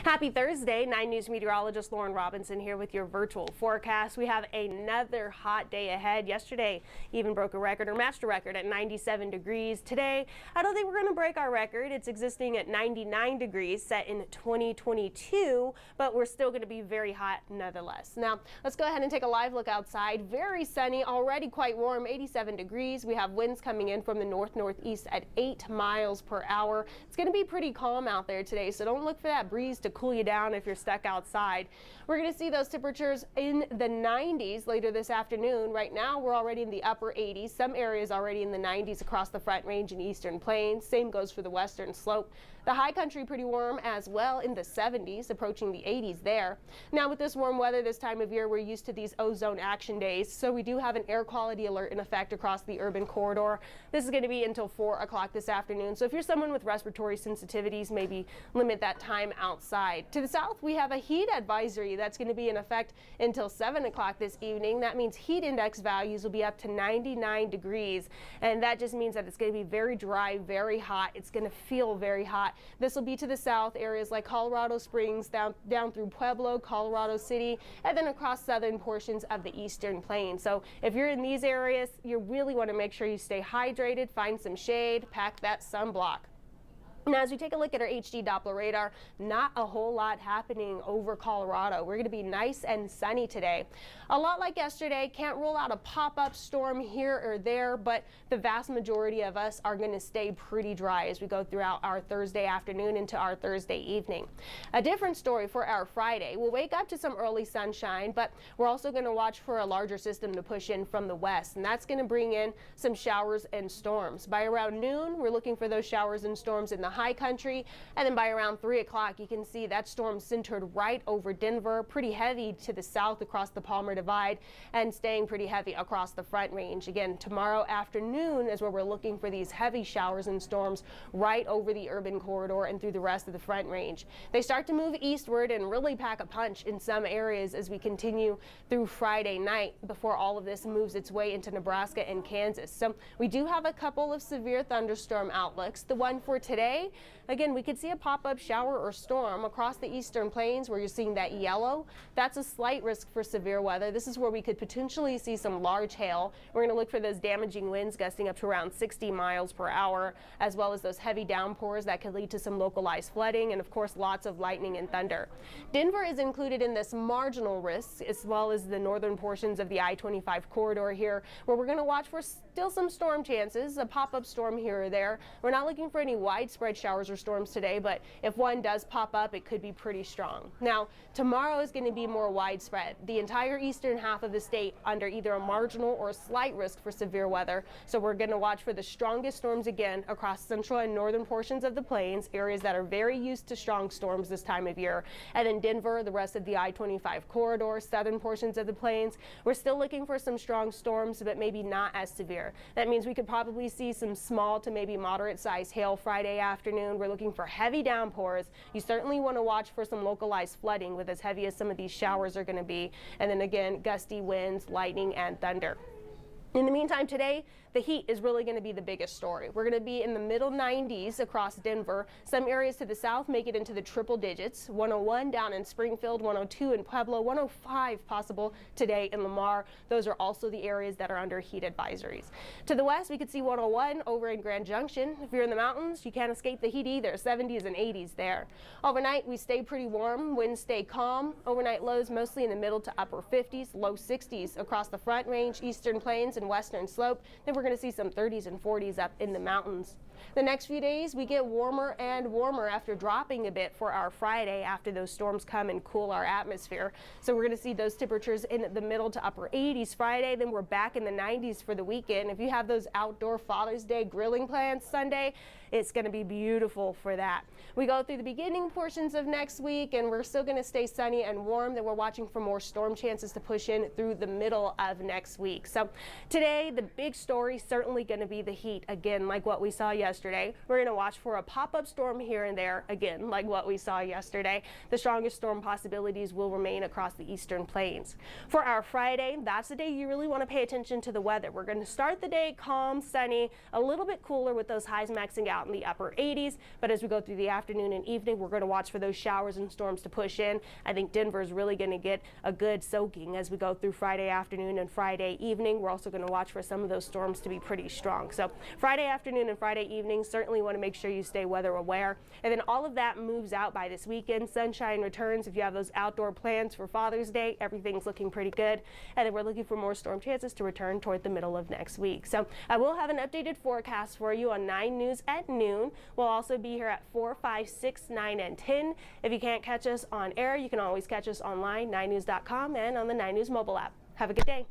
Happy Thursday, 9 News meteorologist Lauren Robinson here with your virtual forecast. We have another hot day ahead. Yesterday even broke a record or matched a record at 97 degrees. Today, I don't think we're going to break our record. It's existing at 99 degrees set in 2022, but we're still going to be very hot nonetheless. Now, let's go ahead and take a live look outside. Very sunny, already quite warm, 87 degrees. We have winds coming in from the northeast at 8 miles per hour. It's going to be pretty calm out there today, so don't look for that breeze to cool you down if you're stuck outside. We're going to see those temperatures in the 90s later this afternoon. Right now, we're already in the upper 80s. Some areas already in the 90s across the Front Range and Eastern Plains. Same goes for the Western Slope. The high country pretty warm as well in the 70s, approaching the 80s there. Now with this warm weather this time of year, we're used to these ozone action days, so we do have an air quality alert in effect across the urban corridor. This is going to be until 4 o'clock this afternoon, so if you're someone with respiratory sensitivities, maybe limit that time outside. To the south, we have a heat advisory that's going to be in effect until 7 o'clock this evening. That means heat index values will be up to 99 degrees, and that just means that it's going to be very dry, very hot. It's going to feel very hot. This will be to the south, areas like Colorado Springs, down through Pueblo, Colorado City, and then across southern portions of the Eastern Plains. So if you're in these areas, you really want to make sure you stay hydrated, find some shade, pack that sunblock. Now, as we take a look at our HD Doppler radar, not a whole lot happening over Colorado. We're going to be nice and sunny today. A lot like yesterday, can't rule out a pop-up storm here or there, but the vast majority of us are going to stay pretty dry as we go throughout our Thursday afternoon into our Thursday evening. A different story for our Friday. We'll wake up to some early sunshine, but we're also going to watch for a larger system to push in from the west, and that's going to bring in some showers and storms. By around noon, we're looking for those showers and storms in the high country, and then by around 3 o'clock you can see that storm centered right over Denver, pretty heavy to the south across the Palmer Divide and staying pretty heavy across the Front Range. Again, tomorrow afternoon is where we're looking for these heavy showers and storms right over the urban corridor and through the rest of the Front Range. They start to move eastward and really pack a punch in some areas as we continue through Friday night before all of this moves its way into Nebraska and Kansas. So we do have a couple of severe thunderstorm outlooks. The one for today, again, we could see a pop-up shower or storm across the Eastern Plains where you're seeing that yellow. That's a slight risk for severe weather. This is where we could potentially see some large hail. We're going to look for those damaging winds gusting up to around 60 miles per hour, as well as those heavy downpours that could lead to some localized flooding and, of course, lots of lightning and thunder. Denver is included in this marginal risk, as well as the northern portions of the I-25 corridor here, where we're going to watch for still some storm chances, a pop-up storm here or there. We're not looking for any widespread showers or storms today, but if one does pop up, it could be pretty strong. Now, tomorrow is going to be more widespread. The entire eastern half of the state under either a marginal or a slight risk for severe weather. So we're going to watch for the strongest storms again across central and northern portions of the plains, areas that are very used to strong storms this time of year. And then Denver, the rest of the I-25 corridor, southern portions of the plains, we're still looking for some strong storms, but maybe not as severe. That means we could probably see some small to maybe moderate sized hail Friday afternoon. We're looking for heavy downpours. You certainly want to watch for some localized flooding with as heavy as some of these showers are going to be. And then again, gusty winds, lightning, and thunder. In the meantime, today, the heat is really going to be the biggest story. We're going to be in the middle 90s across Denver. Some areas to the south make it into the triple digits. 101 down in Springfield, 102 in Pueblo, 105 possible today in Lamar. Those are also the areas that are under heat advisories. To the west, we could see 101 over in Grand Junction. If you're in the mountains, you can't escape the heat either. 70s and 80s there. Overnight, we stay pretty warm. Winds stay calm. Overnight lows mostly in the middle to upper 50s, low 60s across the Front Range, Eastern Plains, and Western Slope. Then we're going to see some 30s and 40s up in the mountains. The next few days we get warmer and warmer after dropping a bit for our Friday after those storms come and cool our atmosphere. So we're going to see those temperatures in the middle to upper 80s Friday. Then we're back in the 90s for the weekend. If you have those outdoor Father's Day grilling plans Sunday, it's going to be beautiful for that. We go through the beginning portions of next week and we're still going to stay sunny and warm. Then we're watching for more storm chances to push in through the middle of next week. So Today, the big story certainly going to be the heat again, like what we saw yesterday. We're going to watch for a pop-up storm here and there again, like what we saw yesterday. The strongest storm possibilities will remain across the eastern plains. For our Friday, that's the day you really want to pay attention to the weather. We're going to start the day calm, sunny, a little bit cooler with those highs maxing out in the upper 80s. But as we go through the afternoon and evening, we're going to watch for those showers and storms to push in. I think Denver is really going to get a good soaking as we go through Friday afternoon and Friday evening. We're also going to watch for some of those storms to be pretty strong. So Friday afternoon and Friday evening, certainly want to make sure you stay weather aware. And then all of that moves out by this weekend. Sunshine returns. If you have those outdoor plans for Father's Day, everything's looking pretty good. And then we're looking for more storm chances to return toward the middle of next week. So I will have an updated forecast for you on 9 News at noon. We'll also be here at 4, 5, 6, 9, and 10. If you can't catch us on air, you can always catch us online, 9news.com, and on the 9 News mobile app. Have a good day.